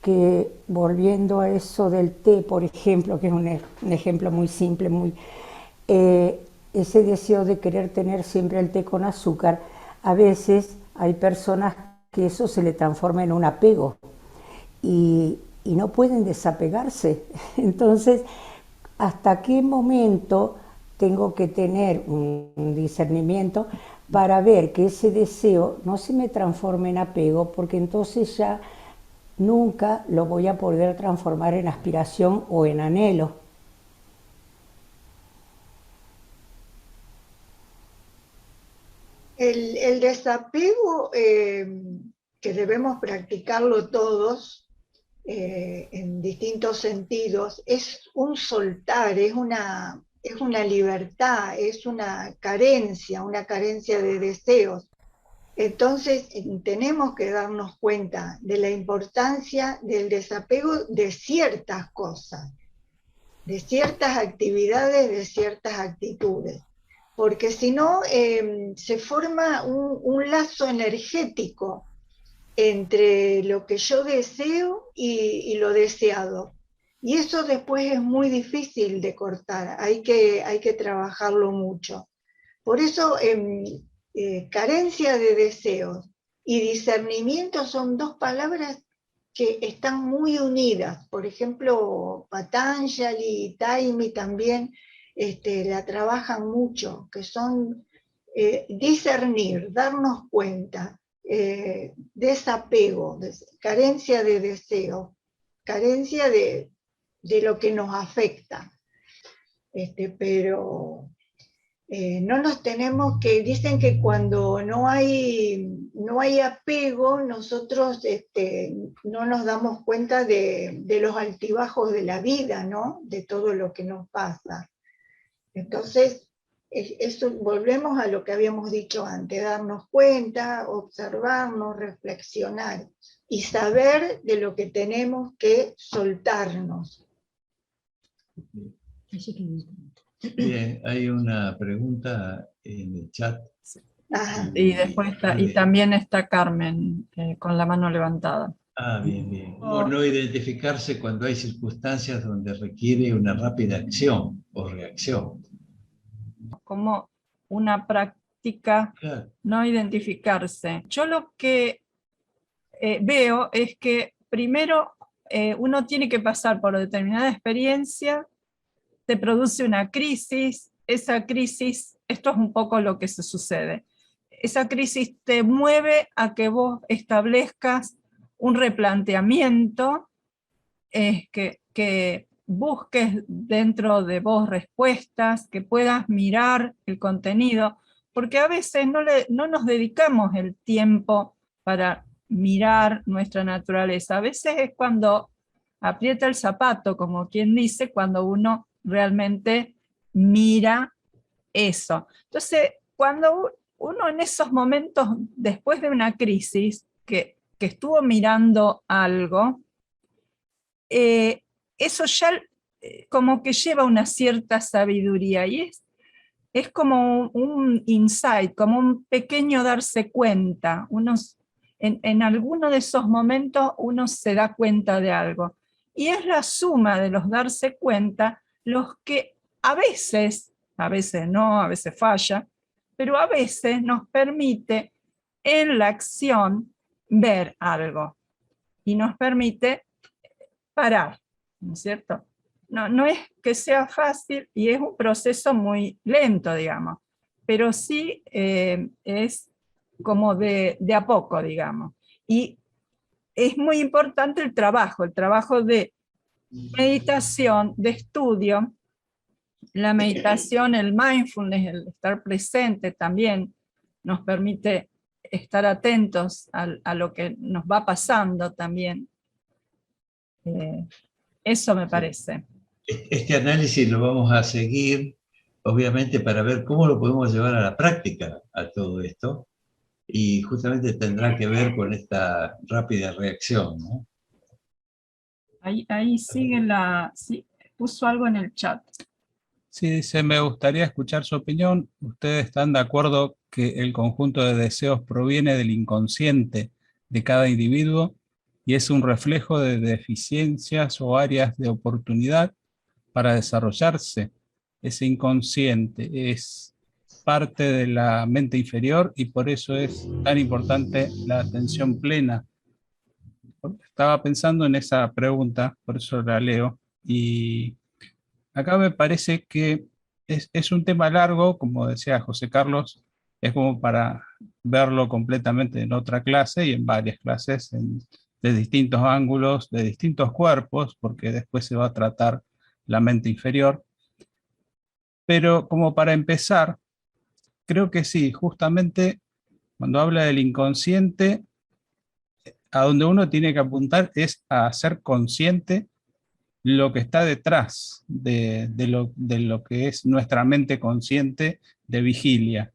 Speaker 9: que volviendo a eso del té, por ejemplo, que es un ejemplo muy simple, ese deseo de querer tener siempre el té con azúcar, a veces hay personas que eso se le transforma en un apego y no pueden desapegarse. Entonces, ¿hasta qué momento tengo que tener un discernimiento para ver que ese deseo no se me transforme en apego? Porque entonces ya nunca lo voy a poder transformar en aspiración o en anhelo.
Speaker 2: El desapego, que debemos practicarlo todos en distintos sentidos, es un soltar, es una libertad, es una carencia de deseos. Entonces tenemos que darnos cuenta de la importancia del desapego de ciertas cosas, de ciertas actividades, de ciertas actitudes. Porque si no, se forma un lazo energético entre lo que yo deseo y lo deseado. Y eso después es muy difícil de cortar, hay que trabajarlo mucho. Por eso, carencia de deseos y discernimiento son dos palabras que están muy unidas. Por ejemplo, Patanjali y Taimi también la trabajan mucho, que son discernir, darnos cuenta, desapego, carencia de deseo, carencia de lo que nos afecta. Pero no nos tenemos que, dicen que cuando no hay apego, nosotros no nos damos cuenta de los altibajos de la vida, ¿no? De todo lo que nos pasa. Entonces, eso, volvemos a lo que habíamos dicho antes, darnos cuenta, observarnos, reflexionar y saber de lo que tenemos que soltarnos.
Speaker 1: Bien, hay una pregunta en el chat.
Speaker 2: Ajá.
Speaker 4: Y después también está Carmen con la mano levantada.
Speaker 1: Bien, bien. Por no identificarse cuando hay circunstancias donde requiere una rápida acción o reacción.
Speaker 4: Como una práctica,
Speaker 1: Claro.
Speaker 4: no identificarse. Yo lo que veo es que primero uno tiene que pasar por determinada experiencia, te produce una crisis, esa crisis, esto es un poco lo que se sucede, esa crisis te mueve a que vos establezcas un replanteamiento, que busques dentro de vos respuestas, que puedas mirar el contenido, porque a veces no nos dedicamos el tiempo para mirar nuestra naturaleza. A veces es cuando aprieta el zapato, como quien dice, cuando uno realmente mira eso. Entonces, cuando uno en esos momentos, después de una crisis, que estuvo mirando algo, eso ya como que lleva una cierta sabiduría, y es como un insight, como un pequeño darse cuenta. En alguno de esos momentos uno se da cuenta de algo, y es la suma de los darse cuenta los que a veces no, a veces falla, pero a veces nos permite en la acción ver algo y nos permite parar, ¿no es cierto? No es que sea fácil y es un proceso muy lento, digamos, pero sí es como de a poco, digamos. Y es muy importante el trabajo de meditación, de estudio. La meditación, el mindfulness, el estar presente también nos permite estar atentos a lo que nos va pasando también. Eso me parece.
Speaker 1: Este análisis lo vamos a seguir, obviamente, para ver cómo lo podemos llevar a la práctica a todo esto, y justamente tendrá que ver con esta rápida reacción, ¿no?
Speaker 4: Ahí sigue sí, puso algo en el chat.
Speaker 5: Sí, dice, me gustaría escuchar su opinión. ¿Ustedes están de acuerdo que el conjunto de deseos proviene del inconsciente de cada individuo y es un reflejo de deficiencias o áreas de oportunidad para desarrollarse? Ese inconsciente es parte de la mente inferior y por eso es tan importante la atención plena. Estaba pensando en esa pregunta, por eso la leo, y acá me parece que es un tema largo, como decía José Carlos, es como para verlo completamente en otra clase y en varias clases, de distintos ángulos, de distintos cuerpos, porque después se va a tratar la mente inferior. Pero como para empezar, creo que sí, justamente cuando habla del inconsciente, a donde uno tiene que apuntar es a ser consciente lo que está detrás de lo que es nuestra mente consciente de vigilia.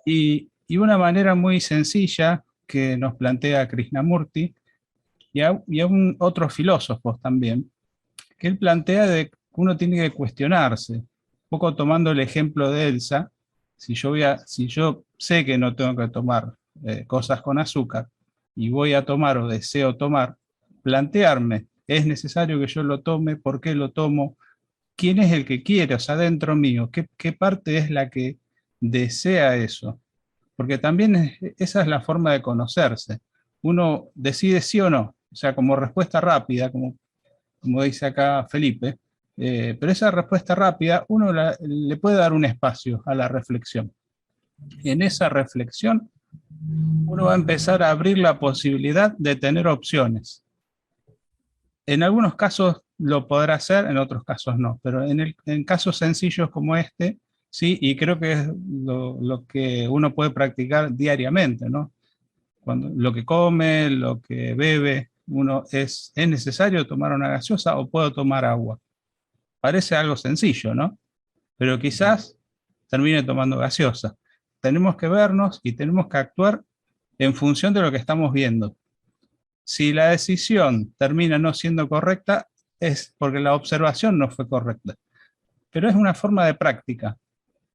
Speaker 5: Y una manera muy sencilla que nos plantea Krishnamurti, y a otros filósofos también, que él plantea de que uno tiene que cuestionarse, un poco tomando el ejemplo de Elsa, si yo sé que no tengo que tomar cosas con azúcar, y voy a tomar o deseo tomar, plantearme, ¿es necesario que yo lo tome? ¿Por qué lo tomo? ¿Quién es el que quiere? O sea, dentro mío, ¿qué parte es la que desea eso? Porque también esa es la forma de conocerse. Uno decide sí o no, o sea, como respuesta rápida, como dice acá Felipe, pero esa respuesta rápida uno le puede dar un espacio a la reflexión. Y en esa reflexión uno va a empezar a abrir la posibilidad de tener opciones. En algunos casos lo podrá hacer, en otros casos no, pero en casos sencillos como este, sí, y creo que es lo que uno puede practicar diariamente, ¿no? Lo que come, lo que bebe, ¿es necesario tomar una gaseosa o puedo tomar agua? Parece algo sencillo, ¿no? Pero quizás termine tomando gaseosa. Tenemos que vernos y tenemos que actuar en función de lo que estamos viendo. Si la decisión termina no siendo correcta, es porque la observación no fue correcta. Pero es una forma de práctica.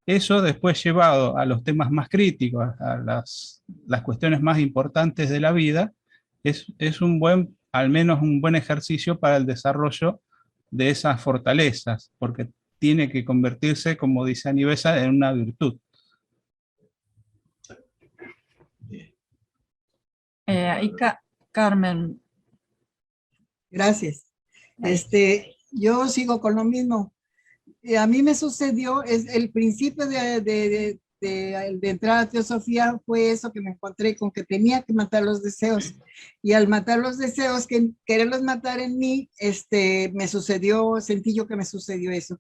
Speaker 5: Eso después llevado a los temas más críticos, a las cuestiones más importantes de la vida, es al menos un buen ejercicio para el desarrollo de esas fortalezas, porque tiene que convertirse, como dice Anivesa, en una virtud.
Speaker 4: Carmen.
Speaker 8: Gracias. Yo sigo con lo mismo. A mí me sucedió, el principio de entrar a Teosofía fue eso, que me encontré con que tenía que matar los deseos. Y al matar los deseos, quererlos matar en mí, sentí yo que me sucedió eso.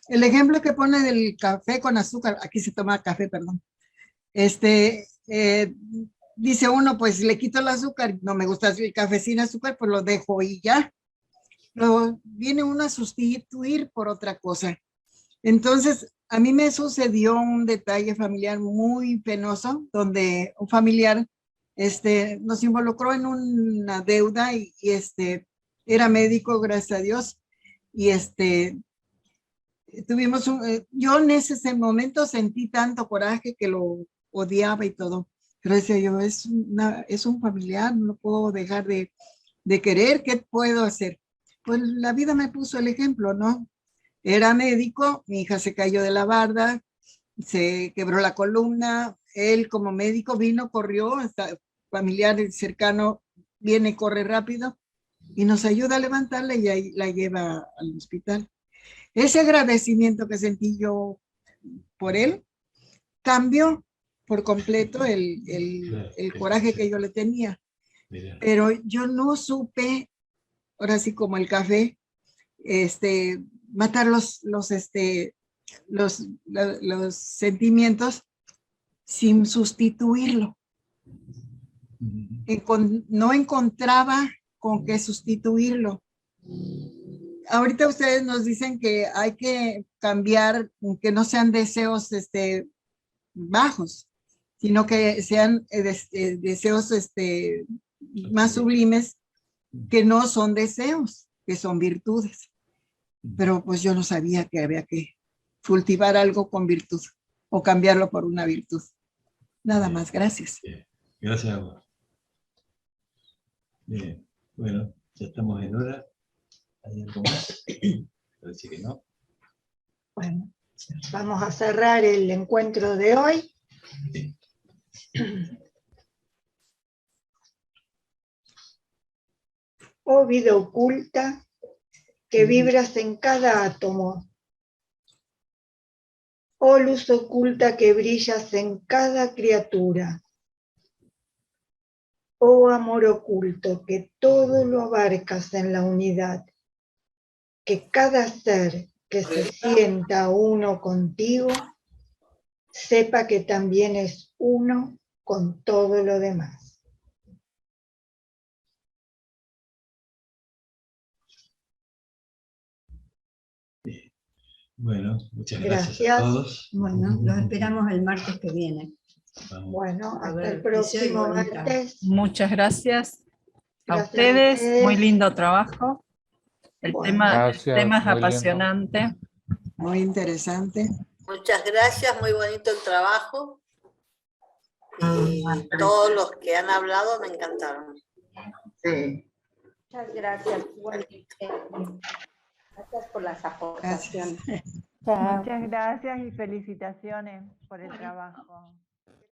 Speaker 8: El ejemplo que pone del café con azúcar, aquí se toma café, perdón. Dice uno, pues le quito el azúcar, no me gusta el café sin azúcar, pues lo dejo y ya. Pero viene uno a sustituir por otra cosa. Entonces, a mí me sucedió un detalle familiar muy penoso, donde un familiar nos involucró en una deuda y era médico, gracias a Dios, y yo en ese momento sentí tanto coraje que lo odiaba y todo. Pero decía yo, es un familiar, no puedo dejar de querer, ¿qué puedo hacer? pues la vida me puso el ejemplo, ¿no? Era médico, mi hija se cayó de la barda, se quebró la columna, él como médico vino, corrió, hasta familiar cercano viene, corre rápido y nos ayuda a levantarla y ahí la lleva al hospital. Ese agradecimiento que sentí yo por él cambió por completo el coraje que yo le tenía. Pero yo no supe, ahora sí como el café, matar los sentimientos sin sustituirlo. No encontraba con qué sustituirlo. Ahorita ustedes nos dicen que hay que cambiar, que no sean deseos bajos, sino que sean deseos más sublimes, que no son deseos, que son virtudes. Pero pues yo no sabía que había que cultivar algo con virtud o cambiarlo por una virtud. Nada más, gracias.
Speaker 1: Bien. Gracias a vos. Bien, bueno, ya estamos en hora. ¿Hay algo más? Parece que no.
Speaker 2: Bueno, vamos a cerrar el encuentro de hoy.
Speaker 1: Sí.
Speaker 2: Oh vida oculta, que vibras en cada átomo. Oh luz oculta que brillas en cada criatura. Oh amor oculto que todo lo abarcas en la unidad. Que cada ser que se sienta uno contigo, sepa que también es uno con todo lo demás.
Speaker 1: Bueno, muchas gracias a todos.
Speaker 3: Bueno, los esperamos el martes que viene.
Speaker 1: Vamos.
Speaker 2: Bueno,
Speaker 3: A
Speaker 2: hasta
Speaker 3: ver,
Speaker 2: el próximo
Speaker 3: deseo y voluntad.
Speaker 2: martes.
Speaker 4: Muchas gracias a
Speaker 2: Gracias a
Speaker 4: ustedes,
Speaker 2: ustedes.
Speaker 4: muy lindo trabajo. El
Speaker 2: Bueno.
Speaker 4: tema
Speaker 7: Gracias,
Speaker 4: es
Speaker 7: muy lindo.
Speaker 4: apasionante.
Speaker 8: Muy interesante.
Speaker 10: Muchas gracias, muy bonito el trabajo. Y todos los que han hablado me encantaron.
Speaker 2: Sí.
Speaker 9: Muchas gracias. Gracias por las aportaciones.
Speaker 8: Gracias.
Speaker 9: Chao.
Speaker 11: Muchas gracias y felicitaciones por el trabajo.